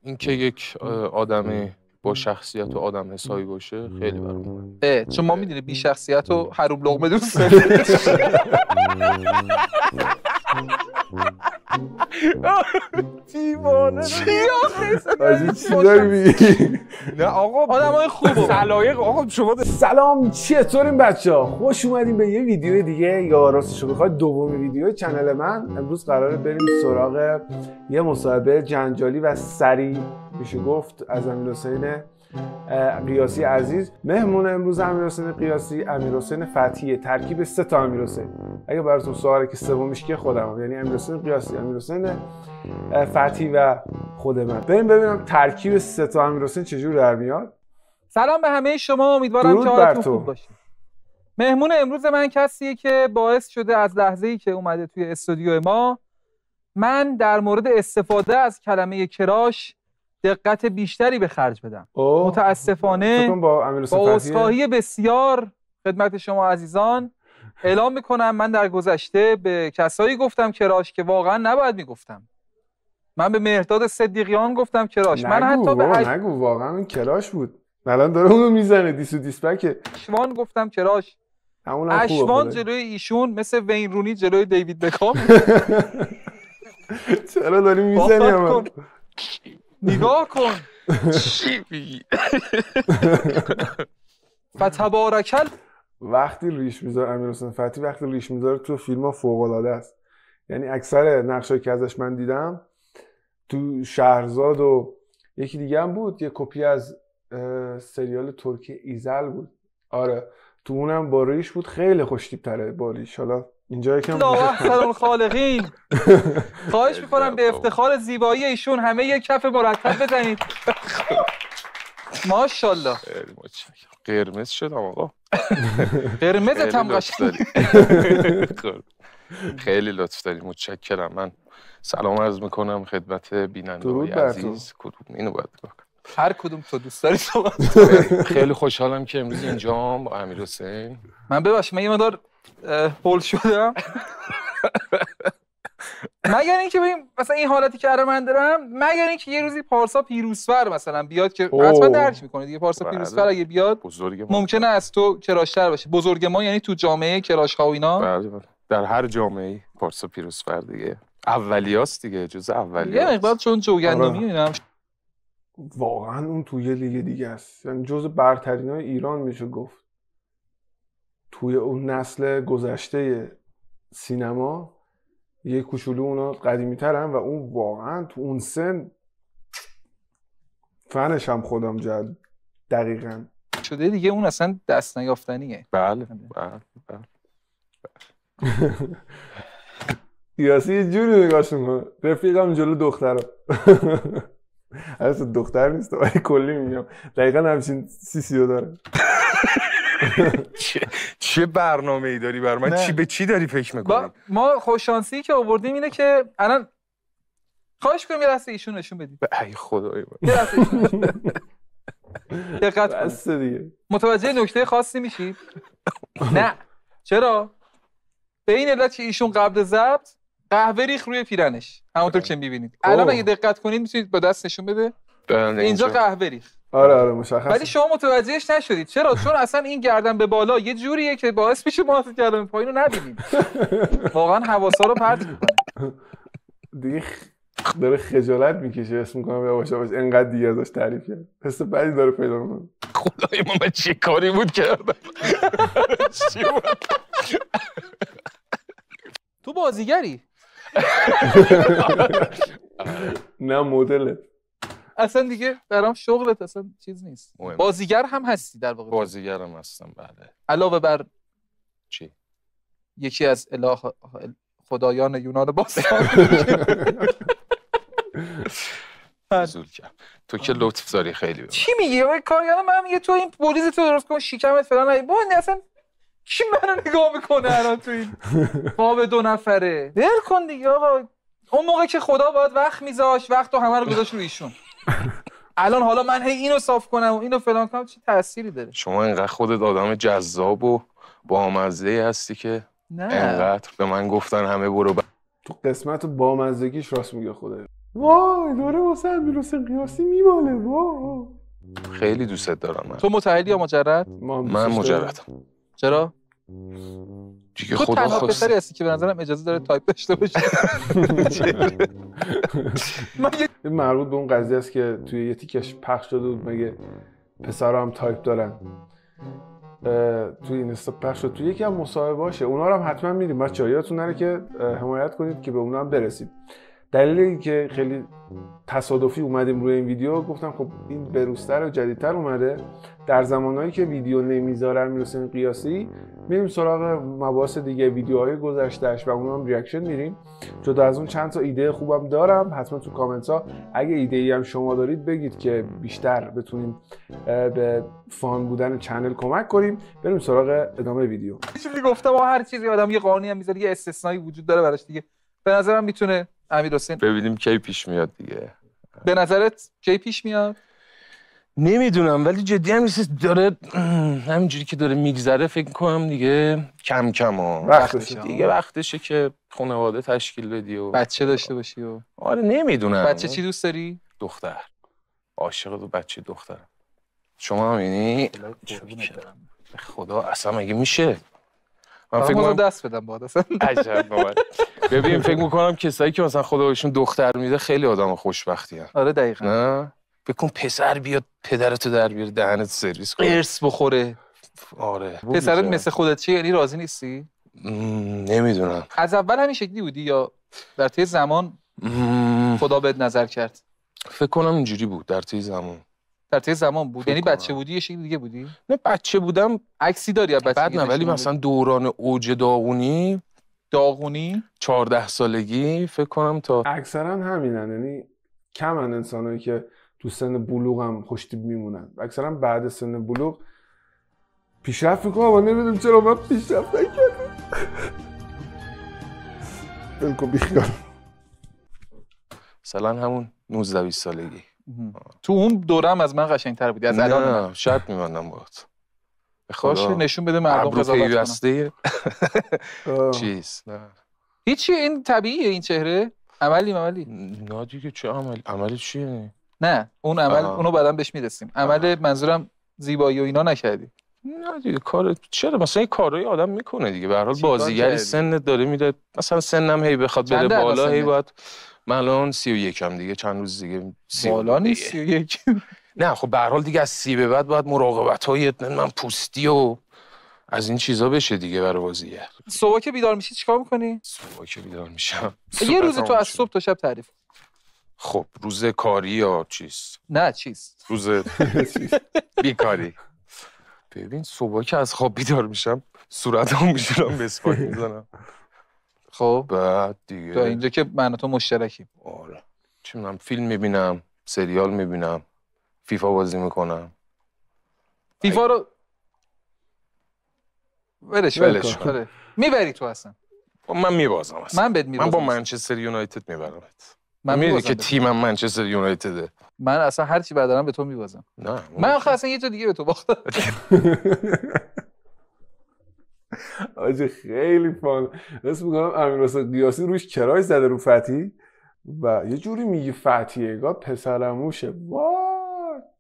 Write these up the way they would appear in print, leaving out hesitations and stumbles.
اینکه یک آدمی با شخصیت و آدم حسابی باشه خیلی برام. چون ما میدونی بی شخصیت و حروم لقمه دوست داریم. دیوانه چی داری میگی؟ نه آقا آدمای خوبه سلایق. آقا شما سلام، چطورین بچه‌ها؟ خوش اومدین به یه ویدیو دیگه، یا راستش بخواید دومین ویدیو کانال من. امروز قراره بریم سراغ یه مصاحبه جنجالی و سریع میشه گفت از امیرحسین قیاسی عزیز. مهمون امروز امیرحسین قیاسی امیرحسین فتحیه، ترکیب 3 تا امیرحسین. اگه براتون سواله که سومیش که خودمم، یعنی امیرحسین قیاسی، امیرحسین فتحی و خود من. بریم ببینم ترکیب 3 تا امیرحسین چجور در میاد. سلام به همه شما، امیدوارم که حالتون خوب باشه. مهمون امروز من کسیه که باعث شده از لحظه‌ای که اومده توی استودیو ما من در مورد استفاده از کلمه کراش دقت بیشتری به خرج بدم. متاسفانه با عذرخواهی بسیار خدمت شما عزیزان اعلام میکنم من در گذشته به کسایی گفتم کراش که واقعا نباید میگفتم. من به مهرداد صدیقیان گفتم کراش. من حتی به نگو واقعا این کراش بود. الان داره اونو میزنه دیسو دیسپک. اشوان گفتم کراش. اشوان جلوی ایشون مثل وین رونی جلوی دیوید بکام. چرا داری میزنی اما نگاه کن چی میگی؟ فتبارکل. وقتی ریش میذاره امیرحسین فتحی، وقتی ریش میذاره تو فیلم‌ها فوق‌العاده است. یعنی اکثر نقشایی که ازش من دیدم تو شهرزاد و یکی دیگه هم بود، یه کپی از سریال ترکی ایزل بود. آره تو اونم با ریش بود، خیلی خوش‌تیپ‌تره با ریش. حالا اینجا یکم الله احسن الخالقین. خواهش می‌کنم به افتخار زیبایی ایشون همه یک کف مرتب بزنید. ماشاءالله. قرمز شدم آقا. قرمزت هم قشنگ. خیلی لطف داری، متشکرم. من سلام عرض میکنم خدمت بیننده‌های عزیز. کدوم اینو باید بگم؟ هر کدوم تو دوست داری صحبت. خیلی خوشحالم که امروز اینجام با امیرحسین. من ببخشید من یه مقدار هول شدم. مگر اینکه ببین مثلا این حالتی که الان من دارم، مگر اینکه یه روزی پارسا پیروزفر مثلا بیاد که حتما درک میکنه دیگه. پارسا پیروزفر اگه بیاد ممکنه از تو کراشتر باشه. بزرگ ما یعنی تو جامعه کراش‌ها و اینا. بله در هر جامعه‌ای پارسا پیروزفر دیگه اولیاست دیگه، جز اولیاست. یه مقدار چون جوگندمی اینا واقعا اون توی یه لیگ دیگه است. یعنی جز برترینای ایران میشه گفت. توی اون نسل گذشته سینما یه کوچولو اونا قدیمی ترن و اون واقعا تو اون سن فنش هم خودم جد دقیقاً شده دیگه. اون اصلا دست نیافتنیه. بله. قیاسی یه جوری نگاش میکنه رفیقم جلو دخترها. اصلا دختر نیست ولی کلی میگم دقیقاً همچین سیسیو داره. چه برنامه‌ای داری بر من؟ چی به چی داری فکر می‌کنی؟ ما خوششانسی که آوردیم اینه که الان خواهش کنم یه دسته ایشون نشون بدید. ای خدای من. یه دسته ایشون. دقت کن دیگه. متوجه نکته خاصی میشید؟ نه. چرا؟ به این علت که ایشون قبل ضبط قهوه ریخ روی پیرنش. همونطور که می‌بینید. الان اگه دقت کنید می‌تونید با دست نشون بده. اینجا قهوه ریخ. آره مشخصه. ولی شما متوجهش نشدید. چرا؟ چون اصلا این گردن به بالا یه جوریه که باعث میشه ما اصلا گردن پایین رو نبینیم. واقعا حواسا رو پرت میکنه. دیگه داره خجالت میکشه اسم میکنم یواش یواش انقدر دیگه ازش تعریف کرد. حس بدی داره پیدا میکنه. خدای من چه کاری بود کردم. چی بود؟ تو بازیگری؟ نه مدل. اصلا دیگه برام شغلت اصلا چیز نیست. بازیگر هم هستی در واقع. بازیگرم هستم بله. علاوه بر چی؟ یکی از خدایان یونان باستان. بزرگ تو که لطف داری خیلی. چی میگی؟ کارگردان من میگه تو این پلیس تو درست کن شکمت فلان. بابا اصلا کی منو نگاه میکنه الان تو این خواب 2 نفره؟ ول کن دیگه آقا. اون موقع که خدا باید وقت میذاشت، وقت رو همه رو گذاشت رو ایشون. الان حالا من هی اینو صاف کنم و اینو فلان کنم چه تأثیری داره؟ شما اینقدر خودت آدم جذاب و بامزه‌ای هستی که نه اینقدر به من گفتن همه برو تو قسمت بامزگیش راست میگه خدایا. وای دوره واسه امیرحسین قیاسی میماله. وای خیلی دوستت دارم من. تو متأهلی یا مجرد؟ من مجردم. چرا؟ دیگه تو خدا تنها خواسته. پسری هستی که به نظرم اجازه داره تایپ داشته باشه. این مربوط به اون قضیه است که توی یه تیکش پخش شده بود مگه پسرها هم تایپ دارن. توی اینستا پخش شد. توی یکی از مصاحبه‌هاشه. اونا رو هم حتما می‌ریم بچه‌ها، یادتون نره که حمایت کنید که به اونا هم برسید. دلیل اینکه خیلی تصادفی اومدیم روی این ویدیو، گفتم خب این بروزتر و جدیدتر اومده. در زمانهایی که ویدیو نمیذاره امیرحسین قیاسی، میریم سراغ مباحث دیگه، ویدیوهای گذشته‌اش و اونا هم ریاکشن میریم. جدا از اون چند تا ایده خوبم دارم. حتما تو کامنت ها اگه ایده‌ای هم شما دارید بگید که بیشتر بتونیم به فان بودن چنل کمک کنیم. بریم سراغ ادامه ویدیو. چیزی گفتم هر چیزی آدم یه قانونی هم میذاره، یه استثنایی وجود داره براش دیگه. به نظرم میتونه امیرحسین ببینیم کی پیش میاد دیگه. به نظرت کی پیش میاد؟ نمیدونم ولی جدی هم نیست، داره همینجوری که داره میگذره فکر کنم دیگه کم کم وقتشه دیگه، وقتشه که خانواده تشکیل بدی و بچه داشته باشی و آره نمیدونم. بچه چی دوست داری؟ دختر. عاشق دو بچه دخترم. شما هم یعنی خدا اصلا مگه میشه؟ من فکر کنم دست بدم بعد اصلا. عجب بابا. ببین فکر میکنم کسایی که مثلا خدا بهشون دختر میده خیلی آدم خوشبختی ان. آره دقیقاً. نه فکر کن پسر بیاد پدرتو در بیاره دهنت سرویس کنه، ارث بخوره. آره پسرت مثل خودت چه یعنی راضی نیستی؟ نمیدونم. از اول همین شکلی بودی یا در طی زمان خدا بهت نظر کرد؟ فکر کنم اینجوری بود در طی زمان. در طی زمان بود. یعنی بچه بودی یه شکل دیگه بودی؟ نه بچه بودم. عکسی داری از بچگی؟ بعد نه ولی مثلا دوران اوج داغونی 14 سالگی فکر کنم تا اکثرا همینن. یعنی کمن انسانایی که تو سن بلوغ هم خوشتیپ میمونن. اکثرا بعد سن بلوغ پیشرفت میکنم و نمیدونم چرا من پیشرفت نکردم. بلکو بیخیال. مثلا همون 19-20 سالگی. تو اون دوره هم از من قشنگ‌تر بودی از الان. نه شرط می‌بندم باهات. باشه نشون بده مردم قضاوت کنن. چیز نه هیچی، این طبیعیه این چهره. عملی نه دیگه چه عملی چیه؟ نه اون عمل اونو بعداً بهش میرسیم. عمل منظورم زیبایی و اینا نکردی. نه دیگه کار چرا مثلا این کارهای آدم میکنه دیگه. به هر حال بازیگری سنت داره میره. مثلا سنم هی بخواد بره بالا هی باید. من الان 31 ام دیگه، چند روز دیگه بالا نیست 31. نه خب به هر حال دیگه از 30 به بعد باید مراقبت‌های من پوستی و از این چیزا بشه دیگه برای بازیگر. صبح که بیدار میشی چیکار میکنی؟ صبح که بیدار میشم یه روز تو از صبح تا شب تعریف. خب روز کاری یا چیز؟ نه چیز. روز بیکاری. ببین صبح که از خواب بیدار میشم صورتام میشورم به اسپاک میزنم. خب بعد دیگه تا اینجا که من و تو مشترکیم. آره چه می‌دونم فیلم میبینم، سریال میبینم، فیفا بازی میکنم. فیفا رو ولش کن. میبری تو اصلا؟ من میبازم اصلا. من بهت میبازم. من با منچستر یونایتد میبرمت. من میدونی که تیمم منچستر یونایتده. من اصلا هر چی بردارم به تو میبازم. نه من آخه اصلا یه جا دیگه به تو باختم. آجه خیلی فان. اسم میکنم امیرحسین قیاسی روش کرای زده رو فتی و یه جوری میگی فتیه گاه پسرموشه. وای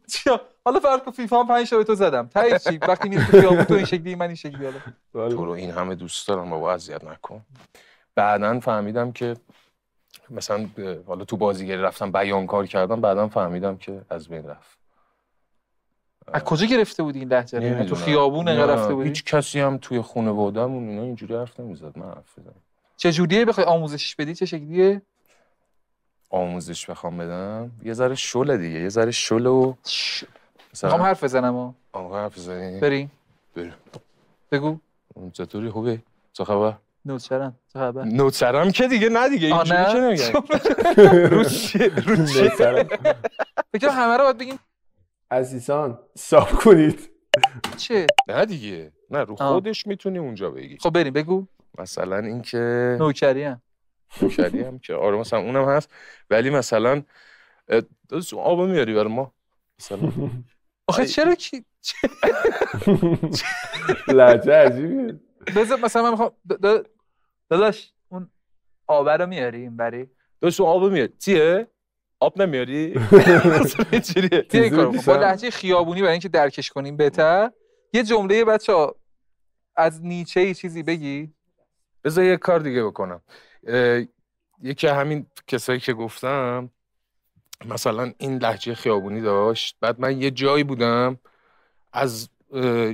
چیا حالا فرض کن فیفا هم 5 تا به تو زدم تایی چی؟ وقتی میری تو خیابون تو این شکلی من این شکلی. حالا تو رو این همه دوست دارم بابا اذیت نکن. بعدن فهمیدم که مثلا حالا تو بازیگری رفتم بیانکار کردم، بعدن فهمیدم که از بین رفت. از کجا گرفته بودی این لهجه؟ تو خیابون انقدر رفته بودی؟ هیچ کسی هم توی خانواده‌مون اینا اینجوری حرف نمیزد. من حرف زدم. چه جوریه بخوای آموزشش بدی؟ چه شکلیه؟ آموزش بخوام بدم یه ذره شله دیگه، یه ذره شله و میخوام حرف بزنم. آقا حرف بزنی؟ بریم بگو. چطوری خوبه؟ چه خبر؟ نوچرم چه خبر؟ نوچرم که دیگه نه دیگه اینجوری که نمیگم. نوچرم فکر همه رو باید بگیم عزیزان صاف کنید. چه؟ نه دیگه نه رو خودش میتونی اونجا بگی. خب بریم بگو. مثلا اینکه نوکری هم که آره مثلا اونم هست، ولی مثلا آب میاری برای ما مثلا. آخه چرا کی لهجه عجیبیه. بذار مثلا من میخوام داداش اون آب رو میاری این بری داشت آب میاری چیه آب نمیاری چیه با لهجه خیابونی برای اینکه درکش کنیم بهتر یه جمله بچه‌ها از نیچه ای چیزی بگی. بذار یه کار دیگه بکنم. یکی همین کسایی که گفتم مثلا این لهجه خیابونی داشت، بعد من یه جایی بودم از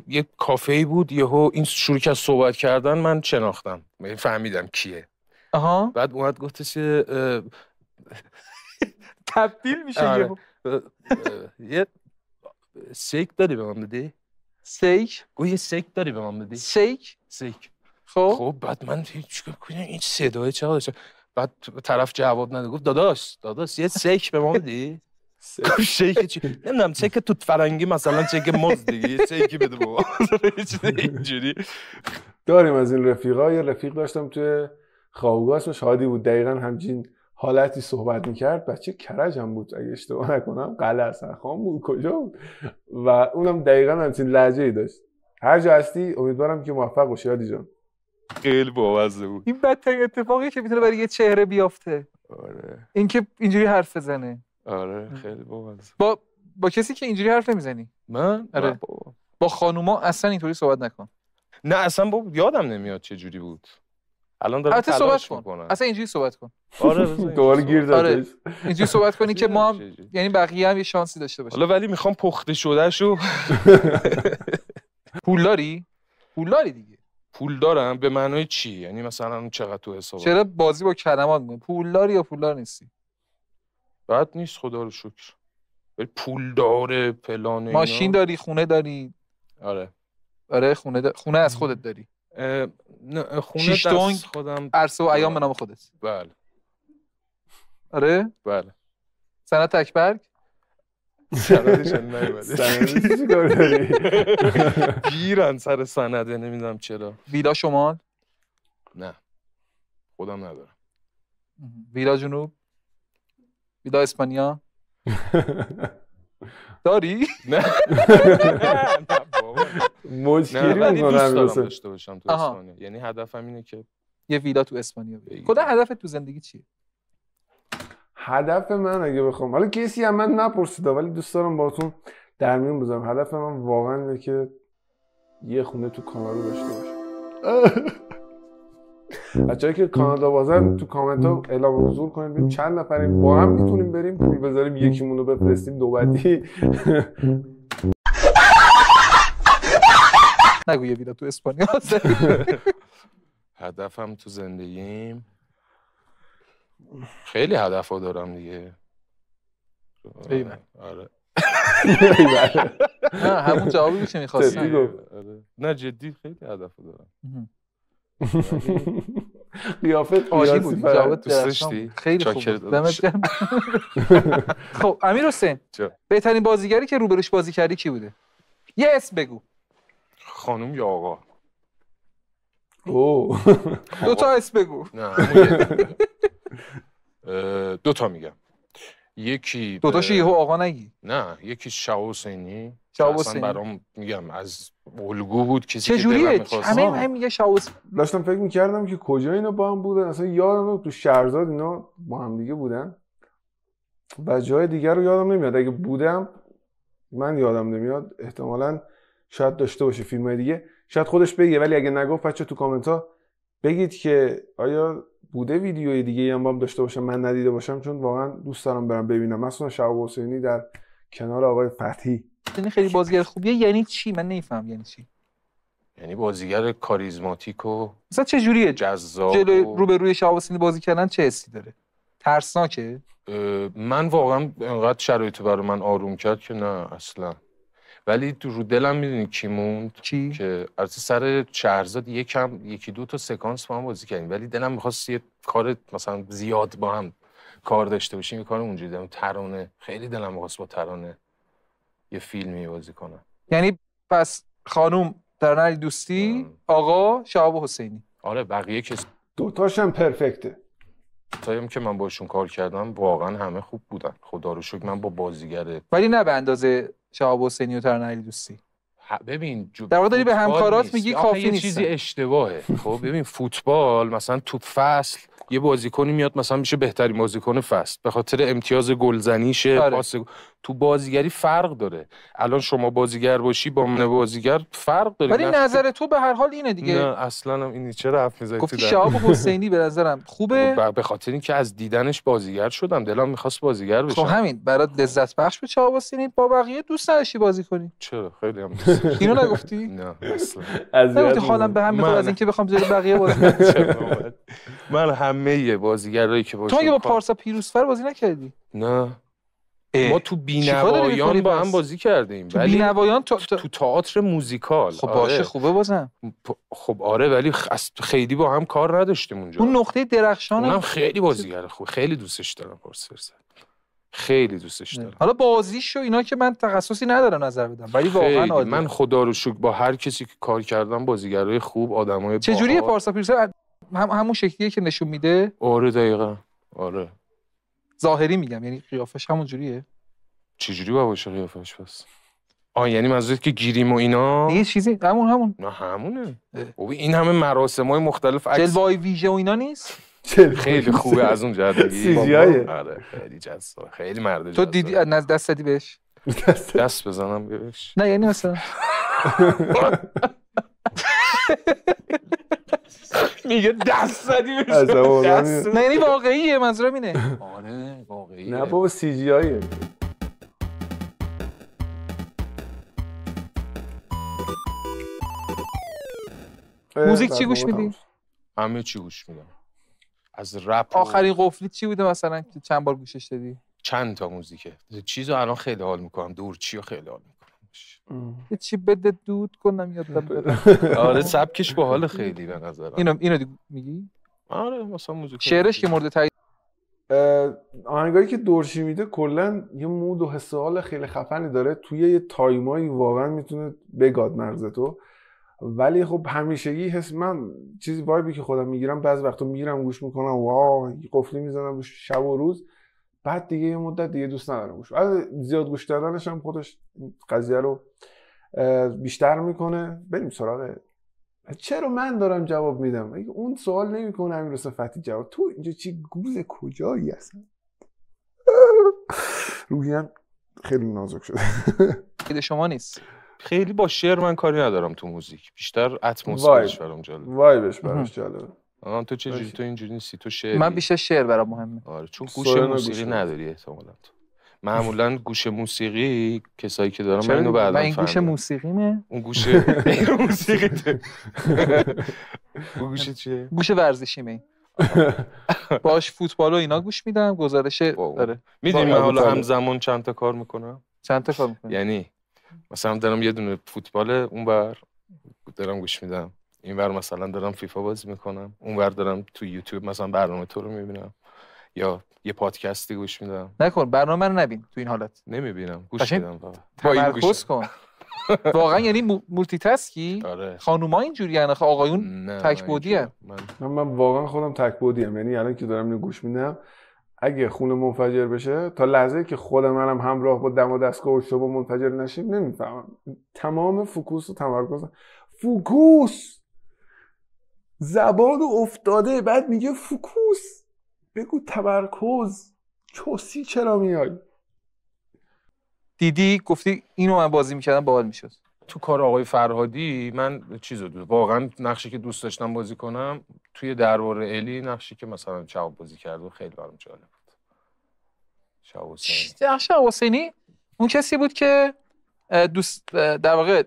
یه کافه‌ای بود، یهو این شروع کرد صحبت کردن، من شناختم، فهمیدم کیه. بعد اومد گفتش تبدیل میشه یه سیک داری به من بدی؟ سیک؟ گوی یه سیک داری به من بدی؟ سیک؟ خب بعد من چیکار کنم این صدای چقدر داشت. بعد طرف جواب نداد، گفت داداش یه سیک به ما بدی؟ شیک چی؟ نمیدونم چک توت فرنگی مثلا چک مز دیگه یه سیکی بده بابا. اینجوری داریم از این رفیقا. یه رفیق داشتم توی خوابگاه اسمش هادی بود، دقیقاً همچین حالتی صحبت میکرد. بچه کرج هم بود اگه اشتباه نکنم، قلعه سرخان بود کجا بود، و اونم دقیقاً همچین لهجه‌ای داشت. هر جا هستی امیدوارم که موفق باشی هادی جان. خیلی بامزه بود. این بدترین اتفاقی که میتونه برای یه چهره بیافته. آره اینکه اینجوری حرف بزنه. آره خیلی بامزه. با کسی که اینجوری حرف نمیزنی؟ من؟ آره. با خانوما اصلا اینطوری صحبت نکن. نه اصلا یادم نمیاد چه جوری بود. الان دارم تلاش میکنم. اصلا اینجوری صحبت کن. آره دوباره گیر داد. آره. اینجوری صحبت کنی که ما هم یعنی بقیه هم یه شانسی داشته باشیم. حالا ولی میخوام پخته شدهشو. پولداری دیگه. پول دارم به معنای چی؟ یعنی مثلا چقدر تو حساب؟ چرا بازی با کلمات می‌کنی؟ پولداری یا پولدار نیستی؟ بد نیست خدا رو شکر. ولی پول داره پلان اینا. ماشین داری، خونه داری؟ آره خونه از خودت داری؟ نه خونه دست خودم. عرصه و ایام به نام خودت؟ بله. آره؟ بله. سند تکبرگ؟ سندش نمیاد. سندش چیکار داری؟ گیرن سر سنده نمیدونم چرا. ویلا شمال؟ نه خودم ندارم. ویلا جنوب؟ ویلا اسپانیا؟ داری؟ نه بابا مشکلی ولی دوست دارم میکنم داشته باشم تو اسپانیا. یعنی هدفم اینه که یه ویلا تو اسپانیا بگیری. خدا هدفت تو زندگی چیه؟ هدف من اگه بخوام، حالا کسی هم من نپرسیده ولی دوست دارم باهاتون در میون بذارم، هدف من واقعا اینه که یه خونه تو کانادا داشته باشم. بچه‌ای که کانادا بازن تو کامنت ها اعلام حضور کنید ببینیم چند نفریم با هم میتونیم بریم پول بذاریم یکیمون رو بفرستیم دو بعدی. نگو یه ویلا تو اسپانیا. هدفم تو زندگیم خیلی هدفا دارم دیگه. آره. نه همون جوابی میشه می‌خواستم. نه جدی خیلی هدفا دارم. قیافت عالی بود. جواب دوست داشتی؟ خیلی خوب. دمت گرم. خب امیر حسین بهترین بازیگری که روبروش بازی کردی کی بوده؟ یه اسم بگو. خانم یا آقا؟ اوه دو تا اسم بگو. نه دو تا میگم. یکی دو تاشو یهو آقا نگی. نه یکی شهاب حسینی. شهاب حسینی برام میگم از الگو بود کسی که چجوریه؟ همه میگه شهاب. داشتم فکر میکردم که کجا اینا با هم بودن، اصلا یادم تو شهرزاد اینا با هم دیگه بودن و جای دیگر رو یادم نمیاد. اگه بودم من یادم نمیاد، احتمالاً شاید داشته باشه فیلمای دیگه، شاید خودش بگه، ولی اگه نگفت بچه تو کامنت ها بگید که آیا بوده ویدیوی دیگه هم با هم داشته باشم من ندیده باشم، چون واقعا دوست دارم برم ببینم. مثلا شهاب حسینی در کنار آقای فتحی. یعنی خیلی بازیگر خوبیه یعنی چی؟ من نمیفهم یعنی چی. یعنی بازیگر کاریزماتیک و مثلا چه جوریه؟ جذاب. جلوی روبروی شهاب حسینی بازی کردن چه حسی داره؟ ترسناکه؟ من واقعا انقدر شرایط برای من آروم کرد که نه اصلا. ولی تو رو دلم میدونی کی موند؟ کی؟ که از سر شهرزاد یکی دو تا سکانس با هم بازی کردیم، ولی دلم می‌خواست یه کار مثلا زیاد با هم کار داشته باشیم. یه کار اونجوری دارم. ترانه خیلی دلم می‌خواست با ترانه یه فیلمی بازی کنم. یعنی پس خانوم ترانه دوستی، آقا شهاب حسینی. آره بقیه که دوتاشم پرفکته. تایم که من باشون کار کردم واقعا همه خوب بودن خدا رو شکر. من با بازیگر ولی نه به اندازه شهاب حسینی و ترانه دوستی. ببین در واقع داری به همکارات میگی کافی نیست. چیزی اشتباهه. خب ببین فوتبال مثلا تو فصل یه بازیکنی میاد مثلا میشه بهترین بازیکن فصل به خاطر امتیاز گلزنیشه. پاس تو بازیگری فرق داره. الان شما بازیگر باشی با من بازیگر فرق داره. ولی نظر تو به هر حال اینه دیگه. نه اصلا هم اینی چرا حرف میزنی؟ گفتی شهاب حسینی به نظرم خوبه به خاطر اینکه از دیدنش بازیگر شدم، دلم می‌خواست بازیگر بشم. خب همین برات لذت بخش بود شهاب حسینی. با بقیه دوست نداشتی بازی کنی؟ چرا؟ خیلی هم دوست داشتم. اینو نگفتی؟ نه اصلا. نگفتی حالم به هم میخواد از اینکه بخوام جلوی بقیه بازی کنم. من همه بازیگرایی که باشم. تو مگه با پارسا پیروزفر بازی نکردی؟ نه. ما تو بینوایان با هم بازی کردیم. تو بینوایان تو تئاتر موزیکال. خب باشه خوبه بازم. خب آره ولی خیلی با هم کار نداشتیم اونجا. اون نقطه درخشانه. اونم خیلی بازیگر خوب. خیلی دوستش دارم پارسا. خیلی دوستش دارم. حالا بازیشو اینا که من تخصصی ندارم نظر بدم ولی واقعا عالی. من خدا رو شکر با هر کسی که کار کردم بازیگرای خوب، آدمای چه جوریه پارسا پیروزفر؟ همون شکلیه که نشون میده؟ آره دقیقاً. آره. ظاهری میگم یعنی قیافش همون جوریه. چجوری باشه قیافش پس؟ یعنی منظورت که گیریم و اینا؟ یه چیزی همون. نه همونه. این همه مراسم‌های مختلف عکس جلوه‌های ویژه و اینا نیست؟ خیلی خوبه از اون جهت میگی. آره خیلی جذاب. خیلی مرد. تو دیدی دست دادی بهش؟ دست بزنم بهش؟ نه یعنی مثلا میگه دست زدی بهش. نه یعنی واقعیه منظورم اینه. آره واقعیه. نه بابا سی جی آیه. موزیک چی گوش میدی؟ همه چی گوش میدم. از رپ. آخرین قفلی چی بوده مثلا که چند بار گوشش دادی؟ چند تا موزیکه. چیزو الان خیلی حال میکنم. دورچی رو خیلی حال میکنم. یه چی بده دود کنم یادم بره. آره سبکش باحال خیلی به نظرم. اینو میگی؟ آره مثلا موزیک. شعرش که مورد تایید آهنگایی که دورچی میده کلا یه مود و حس و حال خیلی خفنی داره. توی یه تایمایی واقعا میتونه بگاد مغزتو. ولی خب همیشگی حس من چیزی وایبی که خودم میگیرم بعضی وقتا میرم گوش میکنم واو قفلی میزنم شب و روز، بعد دیگه یه مدت دیگه دوست ندارم گوش. زیاد گوش دادنش هم خودش قضیه رو بیشتر میکنه. بریم سراغ چرا من دارم جواب میدم. اون سوال نمیکنه امیر صفتی جواب. تو اینجا چی گوز کجایی هستن؟ روحیم خیلی نازک شده. خیلی شما نیست. خیلی با شعر من کاری ندارم تو موزیک. بیشتر اتمسفرش برام جالبه. وایبش براش جالبه. تو چه جوری؟ تو اینجوری نیستی؟ تو شعر. من بیشتر شعر برام مهمه. آره چون گوش موسیقی نداری احتمالاً. معمولا گوش موسیقی کسایی که دارم من اینو بعداً فهمیدم. من گوش موسیقیمه. اون گوش موسیقیته. اون گوش چیه؟ گوش ورزشیمه. باش فوتبال و اینا گوش میدم. گزارش داره. میدونی من حالا همزمان چند تا کار میکنم؟ چند تا کار میکنی؟ یعنی مثلا دارم یه دونه فوتبال اونور دارم گوش میدم، اینور مثلا دارم فیفا بازی میکنم، اونور دارم تو یوتیوب مثلا برنامه تو رو میبینم یا یه پادکستی گوش میدم. نکن برنامه رو نبین تو این حالت. نمیبینم گوش میدم فقط. تمرکز کن. واقعا یعنی مولتی تاسکی؟ آره. خانوما اینجوری ان آقایون تک بودی ان. من واقعا خودم تک بودی ام. یعنی الان که دارم اینو گوش میدم اگه خونه منفجر بشه تا لحظه‌ای که خود منم همراه با دم و دستگاه و شبا منفجر نشیم نمیفهمم. تمام فوکوس و تمرکز فوکوس زبان افتاده بعد میگه فوکوس بگو تمرکز چوسی چرا میای؟ دیدی گفتی اینو من بازی میکردم باحال میشد. تو کار آقای فرهادی من چیزو واقعا نقشی که دوست داشتم بازی کنم توی دربار الی نقشی که مثلا شهاب بازی کرد و خیلی برام جالب بود. شهاب حسینی اون کسی بود که دوست در واقع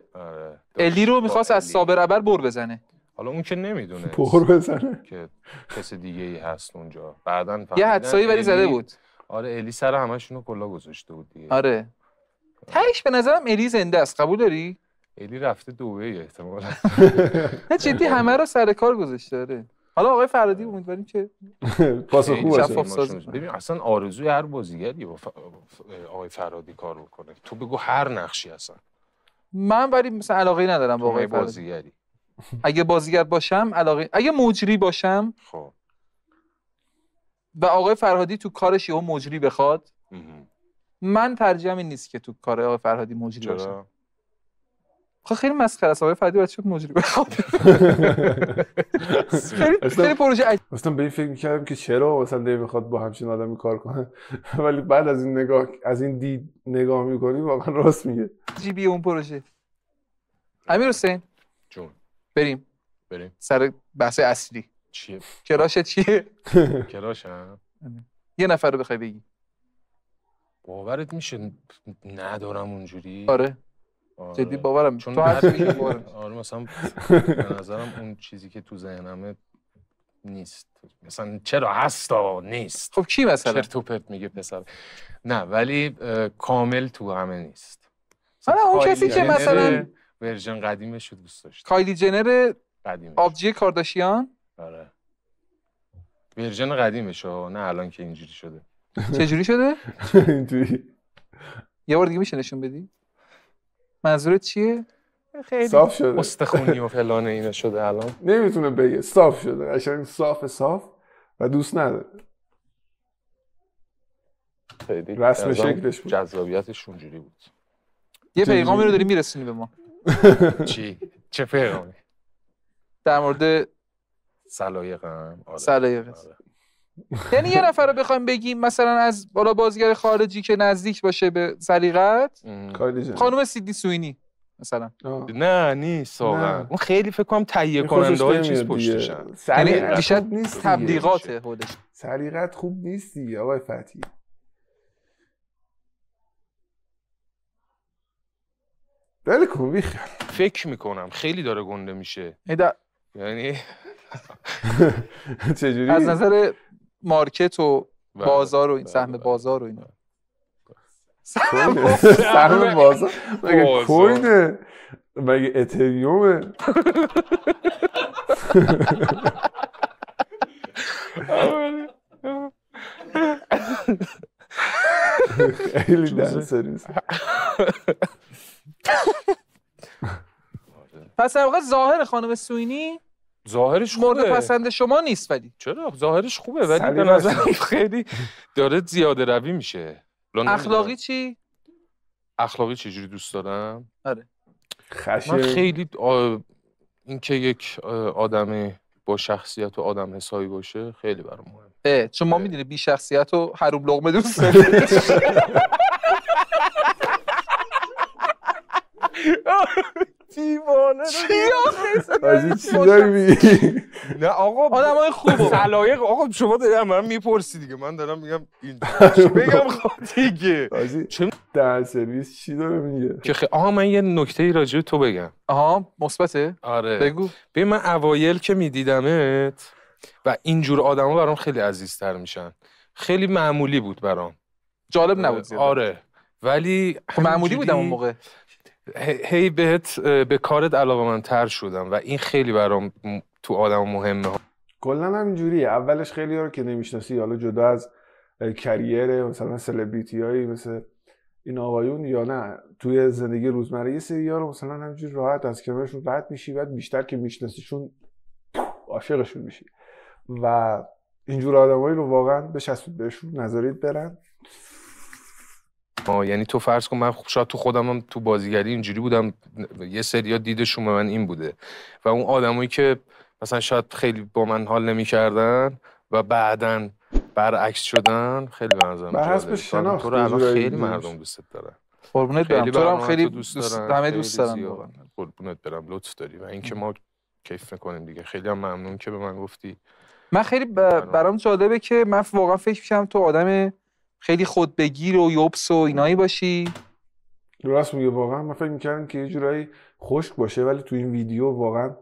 الی رو میخواست از صابر ابر بر بزنه. حالا اون که نمیدونه بر بزنه که کس دیگه ای هست اونجا. بعدن یه حدسایی ولی زده بود. آره الی سر همشونو کلا گذاشته بود دیگه. آره تهش به نظرم الی زنده است. قبول داری؟ الی رفته دبی احتمالاً. نه جدی همه رو سر کار گذاشته. آره حالا آقای فرهادی امیدواریم که پاسخ خوب باشه. ببین اصلا آرزوی هر بازیگری با آقای فرهادی کار بکنه. تو بگو هر نقشی هستن. من ولی مثلا علاقه ندارم با آقای بازیگری. اگه بازیگر باشم علاقه، اگه مجری باشم خب و آقای فرهادی تو کارش یهو مجری بخواد من ترجیحم این نیست که تو کار آقای فرهادی مجری باشم. خیلی مسخره است. آقای فردی باید شد مجری بخواد. خیلی پروژه اصلا به این فکر می‌کردم که چرا مثلا دی میخواد با همچین آدمی کار کنه، ولی بعد از این دید نگاه می‌کنی واقعا راست میگه. جیبی اون پروژه. امیرحسین جون بریم سر بحث اصلی. چیه؟ کراشت چیه؟ کراشم یه نفر رو بخوای بگی. باورت میشه ندارم اونجوری؟ آره جدی باورم، چون تو هر چیزی باورم. آره مثلا به نظرم اون چیزی که تو ذهنمه نیست. مثلا چرا هستا نیست. خب کی مثلا؟ چرت و پرت میگه پسر. نه ولی کامل تو همه نیست. آره اون کسی که مثلا ورژن قدیمش رو دوست داشت. کایلی جنر قدیمش. آبجی کارداشیان. آره ورژن قدیمش ها، نه الان که اینجوری شده. چجوری شده؟ اینجوری. یه بار دیگه میشه نشون بدی؟ منظورت چیه؟ خیلی صاف شده. استخونی و فلان اینا شده الان. نمیتونه بگه صاف شده. قشنگ صاف و دوست نداره. خیلی رسم شکلش بود. جذابیتش اونجوری بود. یه پیغامی رو داری میرسونی به ما. چی؟ چه پیغامی؟ در مورد سلایقم. آره. سلایق. یعنی یه نفر رو بخوایم بگیم مثلا از بالا بازیگر خارجی که نزدیک باشه به سلیقت، خانم سیدنی سوینی مثلا. نه نیست واقعا. اون خیلی فکر کنم تهیه کننده های چیز پشتشن. یعنی بیشتر تبلیغات خودش. سلیقت خوب نیست دیگه آقای فتحی. بله کن بیخیال. فکر میکنم خیلی داره گنده میشه. یعنی چجوری؟ از نظر مارکت و بازار و این سهم بازار و اینا. سهم بازار؟ مگه کوینه؟ مگه اتریومه؟ خیلی دن سرویس. پس در واقع ظاهر خانم سوینی ظاهرش خوبه، مورد پسند شما نیست. ولی چرا؟ ظاهرش خوبه ولی به نظرم خیلی داره زیاده روی میشه. اخلاقی چی؟ اخلاقی چجوری دوست دارم؟ آره من خیلی این که یک آدم با شخصیت و آدم حسابی باشه خیلی برام مهمه. چون ما میدونی بی شخصیت و حروم لقمه دوست داریم. دیوانه چی داری میگی؟ نه آقا آدمای خوبه سلایق. آقا شما داری من میپرسی دیگه، من دارم میگم این بگم خب دیگه چه در سرویس چی داره میگه که من یه نکته راجع تو بگم. مثبته؟ آره بگو. ببین من اوایل که میدیدمت و اینجور آدما برام خیلی عزیزتر میشن. خیلی معمولی بود برام، جالب نبود زیاد. آره ولی معمولی بودم اون موقع. هی بهت به کارت علاقه‌مندتر شدم و این خیلی برام تو آدم مهمه. کلا همینجوریه. اولش خیلی ها رو که نمیشناسی، حالا جدا از کریر مثلا سلبریتی هایی مثل این آقایون یا نه توی زندگی روزمره، یه سری ها رو مثلا همینجوری راحت از کنارشون رد میشی، بعد بیشتر که میشناسیشون عاشقشون میشی و اینجور آدمایی رو واقعا بچسبید بهشون، نذارید برن. یعنی تو فرض کن من شاید تو خودم تو بازیگری اینجوری بودم، یه سریا دیدشون به من این بوده و اون آدمایی که مثلا شاید خیلی با من حال نمی‌کردن و بعدن برعکس شدن، خیلی به نظرم بر حسب شناخت تو رو الان خیلی مردم دوست دارن. قربونت برم. تو هم خیلی دوست دارن. همه دوست دارن واقعا. قربونت برم، لطف داری و اینکه ما کیف می‌کنیم دیگه. خیلی هم ممنون که به من گفتی. من خیلی برام جالبه که من واقعا فکر می‌کنم تو آدم خیلی خودبگیر و یوبس و اینایی باشی. درست میگه واقعا. من فکر می‌کردم که یه جورایی خشک باشه ولی تو این ویدیو واقعا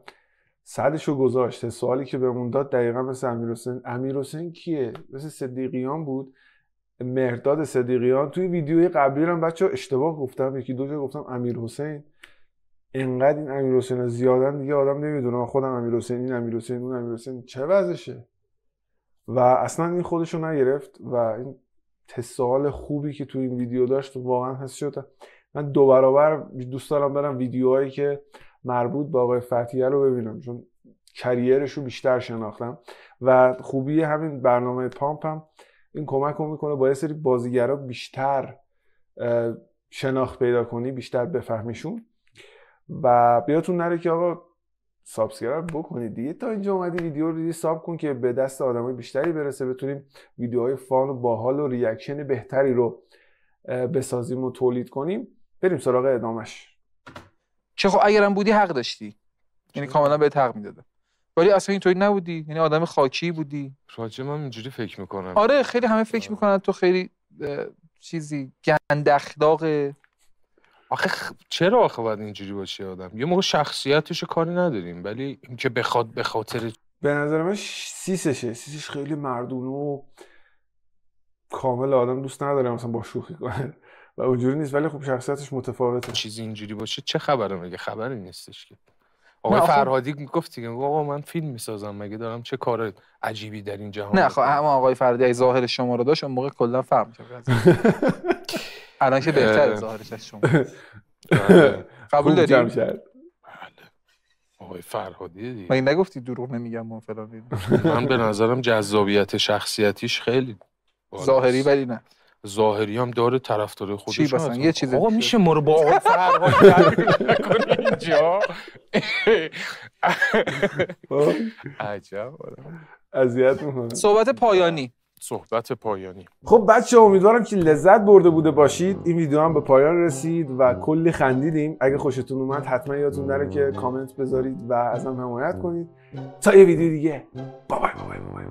صدشو گذاشت. سوالی که بهمون داد دقیقاً مثل امیرحسین. امیرحسین کیه؟ مثل صدیقیان بود، مهرداد صدیقیان. توی ویدیوی قبلی هم بچه‌ها اشتباه گفتم، یکی دو جا گفتم امیرحسین. اینقدر این امیرحسین زیادن دیگه آدم نمیدونه. خودم امیرحسین، این امیرحسین، اون امیرحسین، چه وضعشه؟ و اصلا این خودشو نگرفت و این تسال خوبی که تو این ویدیو داشت واقعا حس شد. من 2 برابر دوست دارم برم ویدیوهایی که مربوط به آقای فتحی رو ببینم، چون کریرش رو بیشتر شناختم و خوبی همین برنامه پامپ هم این کمک میکنه با یه سری بازیگرا بیشتر شناخت پیدا کنی، بیشتر بفهمیشون و بیاتون نره که آقا سابسکرایب بکنید دیگه. تا اینجا اومدی ویدیو رو دیدی ساب کن که به دست آدمای بیشتری برسه، بتونیم ویدیوهای فان و باحال و ریاکشن بهتری رو بسازیم و تولید کنیم. بریم سراغ ادامش. چه خب اگرم بودی حق داشتی، یعنی کاملا بهت حق میدادم، ولی اصلا اینطوری نبودی، یعنی آدم خاکی بودی. راجع من اینجوری فکر میکنم. آره خیلی همه فکر میکنن تو خیلی چیزی گند اخلاق. آخه چرا آخه باید اینجوری باشه آدم؟ یه موقع شخصیتشو کاری نداریم، ولی اینکه بخواد به خاطر به نظر من سیسش خیلی مردونه و کامل آدم دوست نداره مثلا با شوخی کنه و اونجوری نیست، ولی خب شخصیتش متفاوته. چیزی اینجوری باشه چه خبره؟ مگه خبری نیستش که. آقای فرهادی میگفت دیگه، آقا من فیلم میسازم، مگه دارم چه کار عجیبی در این جهان؟ نه خب اما آقای فرهادی ای ظاهر شما رو داشت اون موقع کلا فرق می‌کرد. الان که بهتره ظاهرش از شما. قبول داری؟ آقای فرهادی دیگه. مگه نگفتی دروغ نمیگم من فلان؟ من به نظرم جذابیت شخصیتیش خیلی ظاهری، ولی نه ظاهری هم داره طرفدار خودش. چی مثلا یه چیز آقا میشه ما رو با آقای فرهادی نکنی اینجا؟ عجب اذیت میکنه. صحبت پایانی. خب بچه‌ها امیدوارم که لذت برده بوده باشید. این ویدیو هم به پایان رسید و کلی خندیدیم. اگه خوشتون اومد حتما یادتون نره که کامنت بذارید و ازم حمایت کنید. تا یه ویدیو دیگه. بای بای.